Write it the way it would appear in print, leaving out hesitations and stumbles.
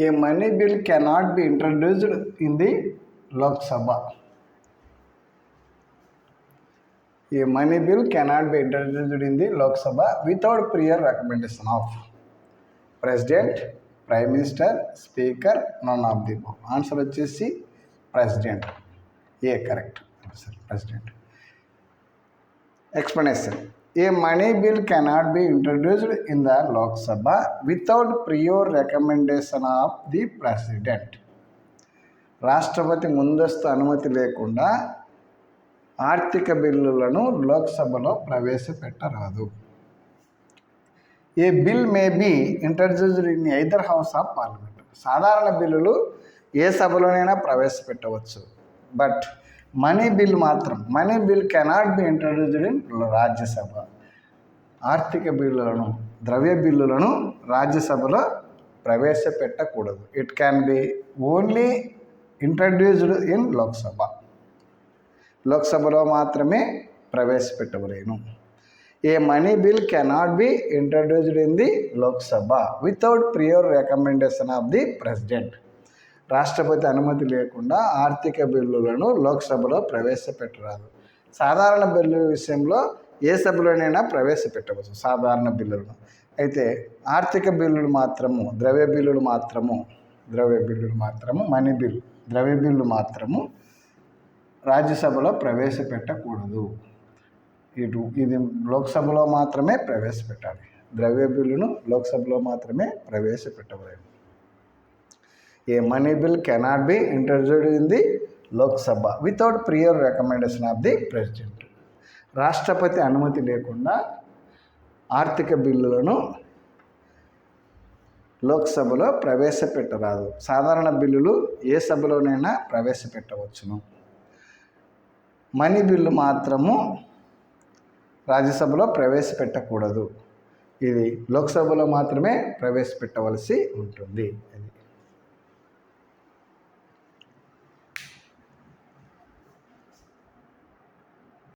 A money bill cannot be introduced in the Lok Sabha. A money bill cannot be introduced in the Lok Sabha without prior recommendation of President, Prime Minister, Speaker, none of the above. Answer వచ్చేసి President. A correct answer, President. Explanation. A money bill cannot be introduced in the Lok Sabha without prior recommendation of the President. రాష్ట్రపతి ముందస్తు అనుమతి లేకుండా ఆర్థిక బిల్లులను లోక్సభలో ప్రవేశపెట్టరాదు. A bill may be introduced in either house of Parliament. సాధారణ బిల్లులు ఏ సభలోనైనా ప్రవేశపెట్టవచ్చు. But money bill cannot be introduced in Rajya Sabha. ఆర్థిక బిల్లులను, ద్రవ్య బిల్లులను రాజ్యసభలో ప్రవేశపెట్టకూడదు. It can be only introduced in Lok Sabha. లోక్సభలో మాత్రమే ప్రవేశపెట్టవలేను. A money bill cannot be introduced in the Lok Sabha without prior recommendation of the president. రాష్ట్రపతి అనుమతి లేకుండా ఆర్థిక బిల్లులను లోక్సభలో ప్రవేశపెట్టరాదు. సాధారణ బిల్లుల విషయంలో ఏ సభలోనైనా ప్రవేశపెట్టవచ్చు సాధారణ బిల్లులను. అయితే ఆర్థిక బిల్లులు మాత్రము, ద్రవ్య బిల్లులు మాత్రము, మనీ బిల్, ద్రవ్య బిల్లు మాత్రము రాజ్యసభలో ప్రవేశపెట్టకూడదు. ఇది లోక్సభలో మాత్రమే ప్రవేశపెట్టాలి. ద్రవ్య బిల్లును లోక్సభలో మాత్రమే ప్రవేశపెట్టవలేదు. A money bill cannot be introduced in the Lok Sabha without prior recommendation of the president. రాష్ట్రపతి అనుమతి లేకుండా ఆర్థిక బిల్లులను లోక్సభలో ప్రవేశపెట్టరాదు. సాధారణ బిల్లులు ఏ సభలోనైనా ప్రవేశపెట్టవచ్చును. మనీ బిల్లు మాత్రము రాజ్యసభలో ప్రవేశపెట్టకూడదు. ఇది లోక్సభలో మాత్రమే ప్రవేశపెట్టవలసి ఉంటుంది.